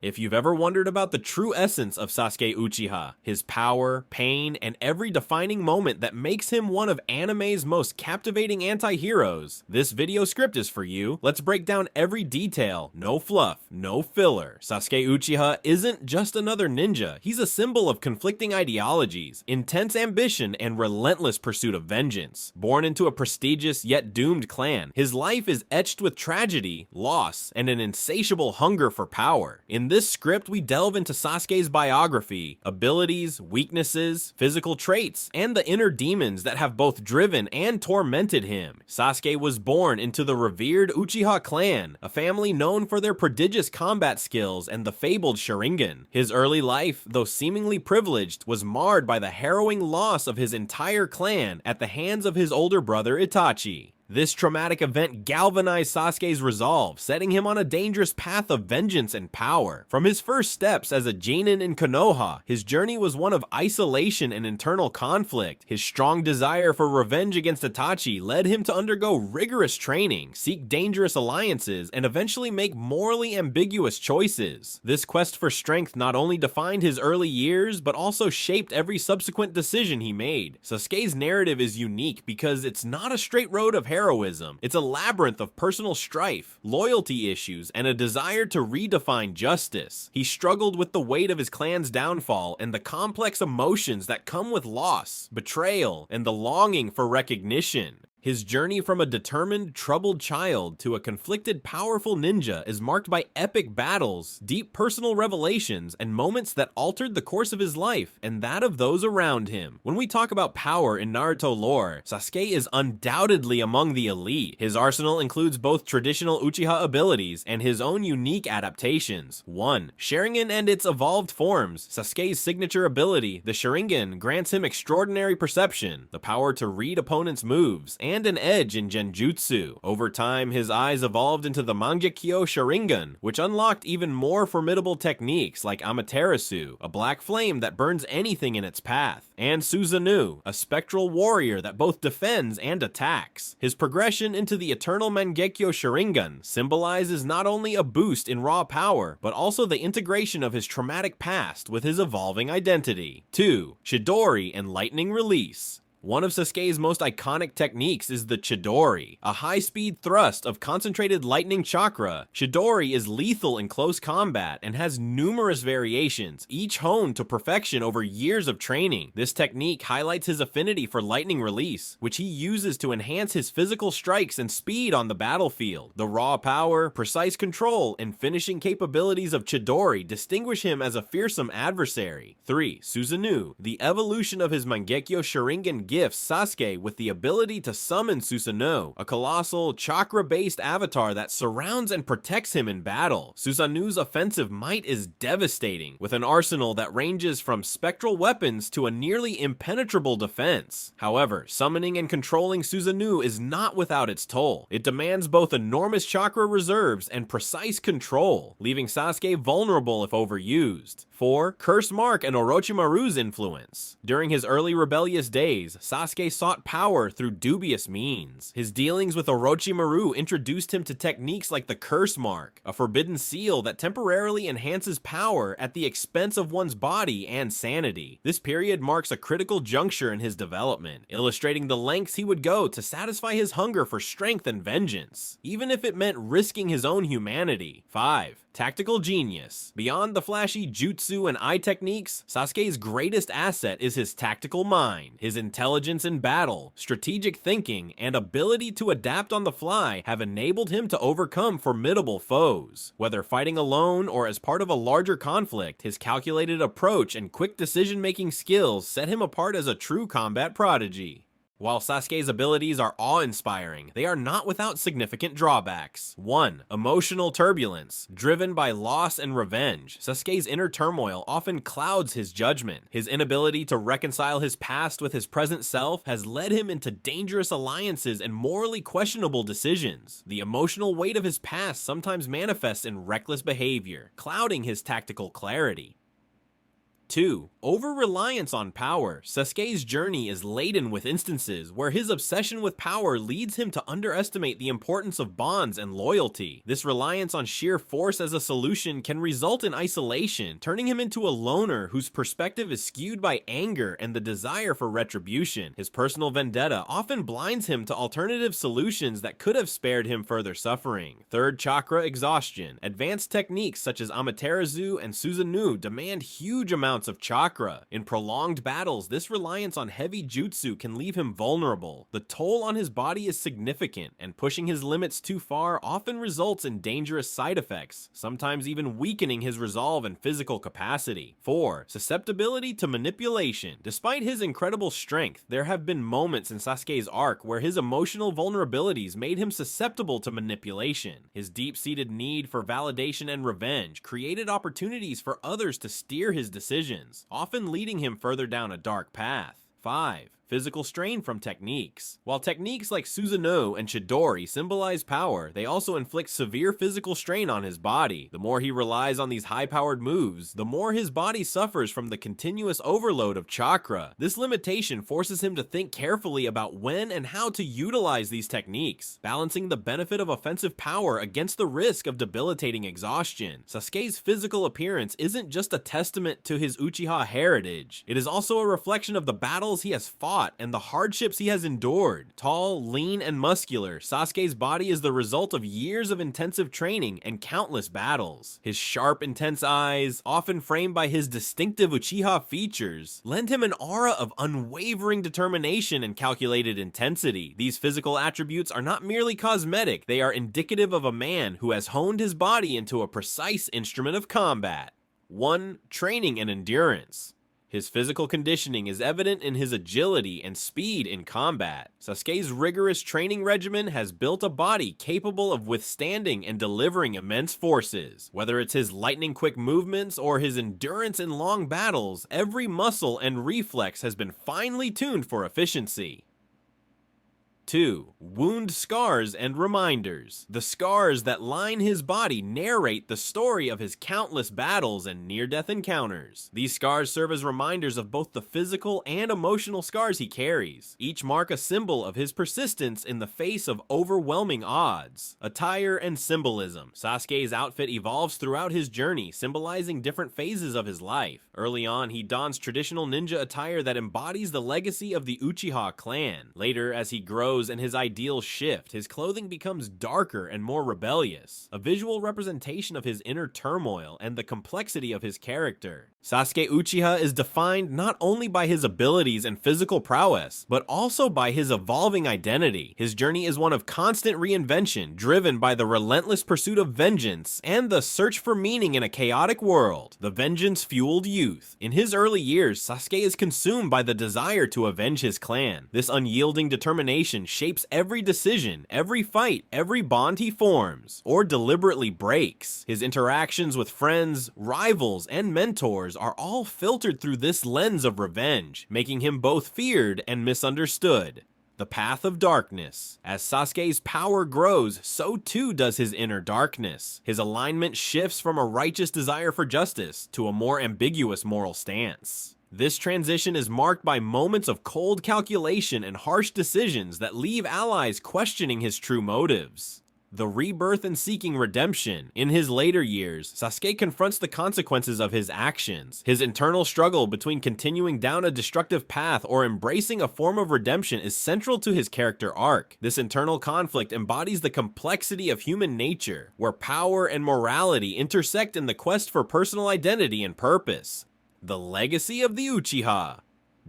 If you've ever wondered about the true essence of Sasuke Uchiha, his power, pain, and every defining moment that makes him one of anime's most captivating anti-heroes, this video script is for you. Let's break down every detail, no fluff, no filler. Sasuke Uchiha isn't just another ninja, he's a symbol of conflicting ideologies, intense ambition, and relentless pursuit of vengeance. Born into a prestigious yet doomed clan, his life is etched with tragedy, loss, and an insatiable hunger for power. In this script, we delve into Sasuke's biography, abilities, weaknesses, physical traits, and the inner demons that have both driven and tormented him. Sasuke was born into the revered Uchiha clan, a family known for their prodigious combat skills and the fabled Sharingan. His early life, though seemingly privileged, was marred by the harrowing loss of his entire clan at the hands of his older brother Itachi. This traumatic event galvanized Sasuke's resolve, setting him on a dangerous path of vengeance and power. From his first steps as a genin in Konoha, his journey was one of isolation and internal conflict. His strong desire for revenge against Itachi led him to undergo rigorous training, seek dangerous alliances, and eventually make morally ambiguous choices. This quest for strength not only defined his early years, but also shaped every subsequent decision he made. Sasuke's narrative is unique because it's not a straight road of heroism. It's a labyrinth of personal strife, loyalty issues, and a desire to redefine justice. He struggled with the weight of his clan's downfall and the complex emotions that come with loss, betrayal, and the longing for recognition. His journey from a determined, troubled child to a conflicted, powerful ninja is marked by epic battles, deep personal revelations, and moments that altered the course of his life and that of those around him. When we talk about power in Naruto lore, Sasuke is undoubtedly among the elite. His arsenal includes both traditional Uchiha abilities and his own unique adaptations. 1. Sharingan and its evolved forms. Sasuke's signature ability, the Sharingan, grants him extraordinary perception, the power to read opponents' moves, and an edge in Genjutsu. Over time, his eyes evolved into the Mangekyo Sharingan, which unlocked even more formidable techniques like Amaterasu, a black flame that burns anything in its path, and Susanoo, a spectral warrior that both defends and attacks. His progression into the eternal Mangekyo Sharingan symbolizes not only a boost in raw power, but also the integration of his traumatic past with his evolving identity. 2. Chidori and Lightning Release. One of Sasuke's most iconic techniques is the Chidori, a high-speed thrust of concentrated lightning chakra. Chidori is lethal in close combat and has numerous variations, each honed to perfection over years of training. This technique highlights his affinity for lightning release, which he uses to enhance his physical strikes and speed on the battlefield. The raw power, precise control, and finishing capabilities of Chidori distinguish him as a fearsome adversary. 3. Susanoo, the evolution of his Mangekyo Sharingan gifts Sasuke with the ability to summon Susanoo, a colossal, chakra-based avatar that surrounds and protects him in battle. Susanoo's offensive might is devastating, with an arsenal that ranges from spectral weapons to a nearly impenetrable defense. However, summoning and controlling Susanoo is not without its toll. It demands both enormous chakra reserves and precise control, leaving Sasuke vulnerable if overused. 4. Curse Mark and Orochimaru's influence. During his early rebellious days, Sasuke sought power through dubious means. His dealings with Orochimaru introduced him to techniques like the Curse Mark, a forbidden seal that temporarily enhances power at the expense of one's body and sanity. This period marks a critical juncture in his development, illustrating the lengths he would go to satisfy his hunger for strength and vengeance, even if it meant risking his own humanity. 5. Tactical genius. Beyond the flashy jutsu and eye techniques, Sasuke's greatest asset is his tactical mind. His intelligence in battle, strategic thinking, and ability to adapt on the fly have enabled him to overcome formidable foes. Whether fighting alone or as part of a larger conflict, his calculated approach and quick decision-making skills set him apart as a true combat prodigy. While Sasuke's abilities are awe-inspiring, they are not without significant drawbacks. 1. Emotional turbulence. Driven by loss and revenge, Sasuke's inner turmoil often clouds his judgment. His inability to reconcile his past with his present self has led him into dangerous alliances and morally questionable decisions. The emotional weight of his past sometimes manifests in reckless behavior, clouding his tactical clarity. 2. Over-reliance on power. Sasuke's journey is laden with instances where his obsession with power leads him to underestimate the importance of bonds and loyalty. This reliance on sheer force as a solution can result in isolation, turning him into a loner whose perspective is skewed by anger and the desire for retribution. His personal vendetta often blinds him to alternative solutions that could have spared him further suffering. 3rd, chakra exhaustion. Advanced techniques such as Amaterasu and Susanoo demand huge amounts of chakra. In prolonged battles, this reliance on heavy jutsu can leave him vulnerable. The toll on his body is significant, and pushing his limits too far often results in dangerous side effects, sometimes even weakening his resolve and physical capacity. 4. Susceptibility to manipulation. Despite his incredible strength, there have been moments in Sasuke's arc where his emotional vulnerabilities made him susceptible to manipulation. His deep-seated need for validation and revenge created opportunities for others to steer his decisions, often leading him further down a dark path. 5. Physical strain from techniques. While techniques like Susanoo and Chidori symbolize power, they also inflict severe physical strain on his body. The more he relies on these high-powered moves, the more his body suffers from the continuous overload of chakra. This limitation forces him to think carefully about when and how to utilize these techniques, balancing the benefit of offensive power against the risk of debilitating exhaustion. Sasuke's physical appearance isn't just a testament to his Uchiha heritage, it is also a reflection of the battles he has fought and the hardships he has endured. Tall, lean, and muscular, Sasuke's body is the result of years of intensive training and countless battles. His sharp, intense eyes, often framed by his distinctive Uchiha features, lend him an aura of unwavering determination and calculated intensity. These physical attributes are not merely cosmetic, they are indicative of a man who has honed his body into a precise instrument of combat. 1. Training and endurance. His physical conditioning is evident in his agility and speed in combat. Sasuke's rigorous training regimen has built a body capable of withstanding and delivering immense forces. Whether it's his lightning-quick movements or his endurance in long battles, every muscle and reflex has been finely tuned for efficiency. 2. Wound scars and reminders. The scars that line his body narrate the story of his countless battles and near-death encounters. These scars serve as reminders of both the physical and emotional scars he carries. Each mark a symbol of his persistence in the face of overwhelming odds. Attire and symbolism. Sasuke's outfit evolves throughout his journey, symbolizing different phases of his life. Early on, he dons traditional ninja attire that embodies the legacy of the Uchiha clan. Later, as he grows and his ideals shift, his clothing becomes darker and more rebellious, a visual representation of his inner turmoil and the complexity of his character. Sasuke Uchiha is defined not only by his abilities and physical prowess, but also by his evolving identity. His journey is one of constant reinvention, driven by the relentless pursuit of vengeance and the search for meaning in a chaotic world. The vengeance-fueled youth. In his early years, Sasuke is consumed by the desire to avenge his clan. This unyielding determination shapes every decision, every fight, every bond he forms, or deliberately breaks. His interactions with friends, rivals, and mentors are all filtered through this lens of revenge, making him both feared and misunderstood. The path of darkness. As Sasuke's power grows, so too does his inner darkness. His alignment shifts from a righteous desire for justice to a more ambiguous moral stance. This transition is marked by moments of cold calculation and harsh decisions that leave allies questioning his true motives. The rebirth and seeking redemption. In his later years, Sasuke confronts the consequences of his actions. His internal struggle between continuing down a destructive path or embracing a form of redemption is central to his character arc. This internal conflict embodies the complexity of human nature, where power and morality intersect in the quest for personal identity and purpose. The legacy of the Uchiha.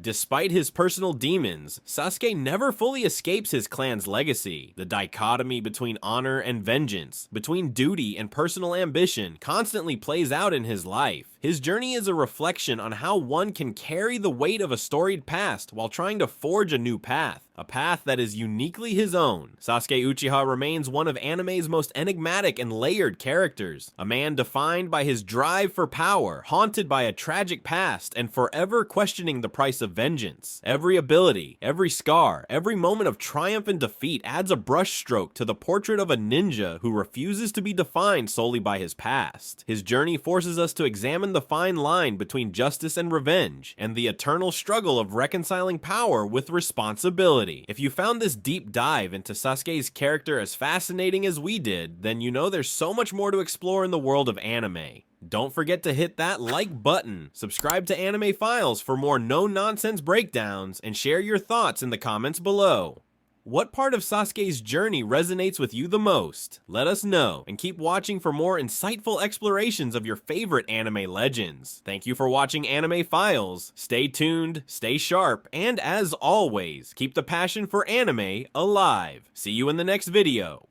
Despite his personal demons, Sasuke never fully escapes his clan's legacy. The dichotomy between honor and vengeance, between duty and personal ambition, constantly plays out in his life. His journey is a reflection on how one can carry the weight of a storied past while trying to forge a new path, a path that is uniquely his own. Sasuke Uchiha remains one of anime's most enigmatic and layered characters, a man defined by his drive for power, haunted by a tragic past, and forever questioning the price of vengeance. Every ability, every scar, every moment of triumph and defeat adds a brushstroke to the portrait of a ninja who refuses to be defined solely by his past. His journey forces us to examine examine the fine line between justice and revenge, and the eternal struggle of reconciling power with responsibility. If you found this deep dive into Sasuke's character as fascinating as we did, then you know there's so much more to explore in the world of anime. Don't forget to hit that like button, subscribe to Anime Files for more no-nonsense breakdowns, and share your thoughts in the comments below. What part of Sasuke's journey resonates with you the most? Let us know, and keep watching for more insightful explorations of your favorite anime legends. Thank you for watching Anime Files. Stay tuned, stay sharp, and as always, keep the passion for anime alive. See you in the next video.